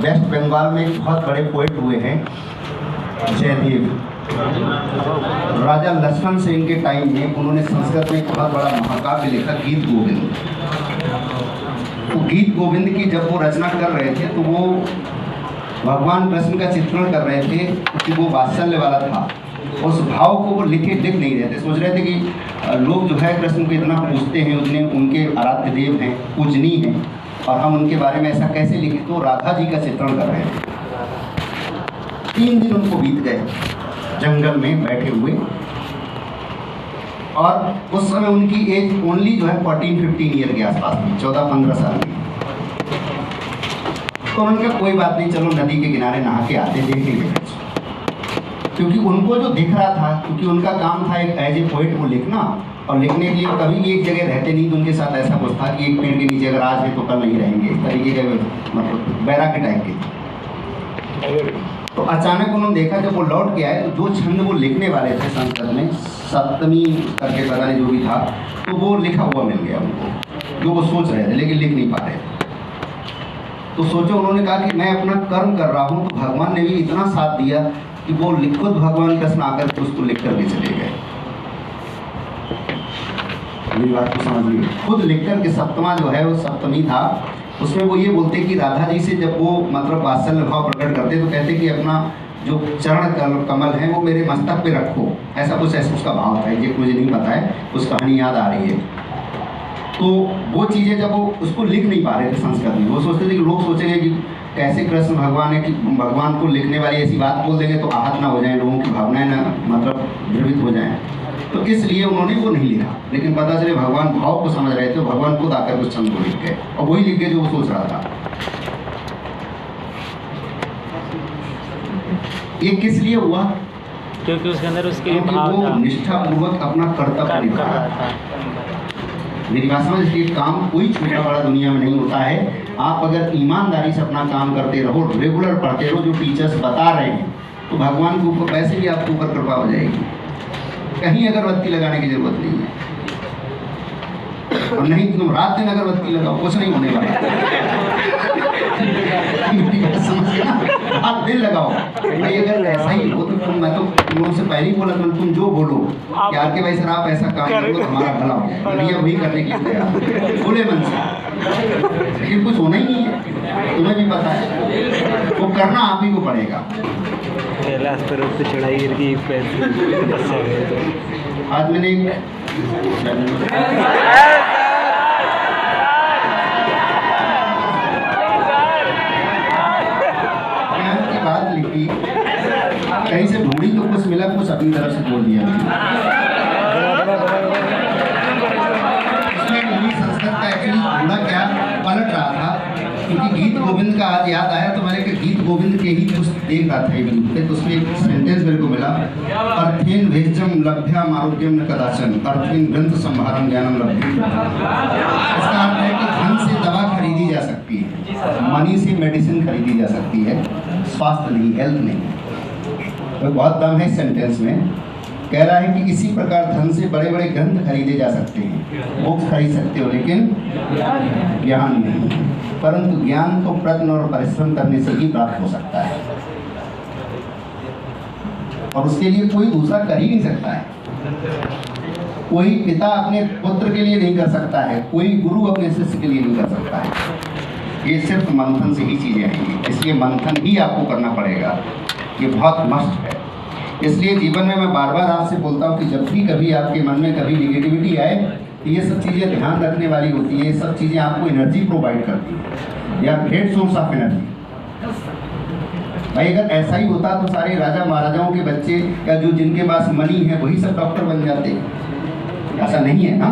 Waste Bengal में एक बहुत बड़े पोइट हुए हैं जयदेव। राजा लक्ष्मण सेन के टाइम में उन्होंने संस्कृत में एक बहुत बड़ा महाकाव्य लिखा गीत गोविंद। तो गीत गोविंद की जब वो रचना कर रहे थे तो वो भगवान कृष्ण का चित्रण कर रहे थे क्योंकि वो वात्सल्य वाला था। उस भाव को वो लिख नहीं रहे थे। सोच रहे थे कि लोग जो है कृष्ण को इतना पूजते हैं, उतने उनके आराध्य देव हैं, पूजनीय हैं, और हम उनके बारे में ऐसा कैसे लिखें। तो राधा जी का चित्रण कर रहे थे। 3 दिन उनको बीत गए जंगल में बैठे हुए, और उस समय उनकी एज ओनली जो है 14-15 ईयर के आसपास थी, 14-15 साल की। तो उन्होंने कहा कोई बात नहीं, चलो नदी के किनारे नहा के आते देखेंगे। क्योंकि उनको जो दिख रहा था, क्योंकि उनका काम था एक एज ए पोइट को लिखना, और लिखने के लिए कभी एक जगह रहते नहीं। तो उनके साथ ऐसा कुछ था कि एक पेड़ के नीचे अगर आज है तो कल नहीं रहेंगे, इस तरीके के मतलब बैराग के टाइप के। तो अचानक उन्होंने देखा जब वो लौट के आए तो जो छंद वो लिखने वाले थे संस्कृत में, सप्तमी करके पता नहीं जो भी था, तो वो लिखा हुआ मिल गया उनको, जो वो सोच रहे थे लेकिन लिख नहीं पा रहे थे। तो सोचो, उन्होंने कहा कि मैं अपना कर्म कर रहा हूँ, तो भगवान ने भी इतना साथ दिया कि वो खुद भगवान कृष्ण आकर के उसको लिख कर के चले गए। मेरी बात को समझिए, खुद लिख कर के सप्तमा जो है वो सप्तमी था, उसमें वो ये बोलते कि राधा जी से जब वो मतलब वात्सल्य भाव प्रकट करते तो कहते कि अपना जो चरण कमल है वो मेरे मस्तक पे रखो, ऐसा कुछ ऐसा उसका भाव था। ये मुझे नहीं पता है, उस कहानी याद आ रही है। तो वो चीज़ें जब वो उसको लिख नहीं पा रहे थे संस्कृत में, वो सोचते थे कि लोग सोचेंगे कि कैसे कृष्ण भगवान है कि भगवान को लिखने वाली ऐसी बात बोल देंगे तो आहत ना हो जाए, लोगों की भावनाएं ना मतलब द्रवित हो जाएं। तो इसलिए उन्होंने वो नहीं लिखा। लेकिन पता चले भगवान भाव को समझ रहे थे, भगवान खुद आकर उस छंद को लिख गए, और वही लिख गए जो वो सोच रहा था। ये किस लिए हुआ? क्योंकि उसके अंदर उसके वो निष्ठापूर्वक अपना कर्तव्य निभा रहा था। मेरी बात समझ, इसलिए काम कोई छोटा बड़ा दुनिया में नहीं होता है। आप अगर ईमानदारी से अपना काम करते रहो, रेगुलर पढ़ते रहो जो टीचर्स बता रहे हैं, तो भगवान के ऊपर वैसे भी आपके ऊपर कृपा हो जाएगी। कहीं अगरबत्ती लगाने की जरूरत नहीं है, और नहीं तुम रात दिन अगरबत्ती लगाओ, कुछ नहीं होने वाला। रात दिन लगाओ भाई, अगर ऐसा ही हो तो तुम, मैं तो तुम लोगों से पहले ही बोला तुम जो बोलो यार के भाई सर आप ऐसा काम करो तो हमारा भला हो जाए, भैया वही करने के लिए तैयार खुले मन से। लेकिन कुछ होना ही नहीं है, तुम्हें भी पता है, वो करना आप ही को पड़ेगा। चढ़ाई की आज मैंने बात लिखी, कहीं से ढूंढी तो कुछ मिला, कुछ अपनी तरफ से बोल दिया। इसमें इंग्लिश संस्कृत का एक्चुअली थोड़ा क्या पलट रहा था, क्योंकि गीत गोविंद का आज याद आया तो मैंने कहा गीत गोविंद के ही कुछ देख रहा था। तो उसमें एक सेंटेंस मेरे को मिला, अर्थेन भेजम लभ्या आरोग्यम न कदाचन, अर्थेन ग्रंथ संभारम ज्ञानम लभ्य। इसका अर्थ है कि धन से दवा खरीदी जा सकती है, मनी से मेडिसिन खरीदी जा सकती है, स्वास्थ्य नहीं, हेल्थ नहीं। तो बहुत दम है इस सेंटेंस में। कह रहा है कि इसी प्रकार धन से बड़े बड़े ग्रंथ खरीदे जा सकते हैं, बुक्स खरीद सकते हो, लेकिन ज्ञान नहीं। परंतु ज्ञान तो प्रयत्न और परिश्रम करने से ही प्राप्त हो सकता है, और उसके लिए कोई दूसरा कर ही नहीं सकता है। कोई पिता अपने पुत्र के लिए नहीं कर सकता है, कोई गुरु अपने शिष्य के लिए नहीं कर सकता है। ये सिर्फ मंथन से ही चीज़ें आएंगी, इसलिए मंथन ही आपको करना पड़ेगा। ये बहुत मस्त है। इसलिए जीवन में मैं बार बार आपसे बोलता हूँ कि जब भी कभी आपके मन में कभी निगेटिविटी आए तो ये सब चीज़ें ध्यान रखने वाली होती है। ये सब चीज़ें आपको एनर्जी प्रोवाइड करती है, या ग्रेट सोर्स ऑफ एनर्जी। भाई अगर ऐसा ही होता तो सारे राजा महाराजाओं के बच्चे या जो जिनके पास मनी है वही सब डॉक्टर बन जाते। ऐसा नहीं है ना।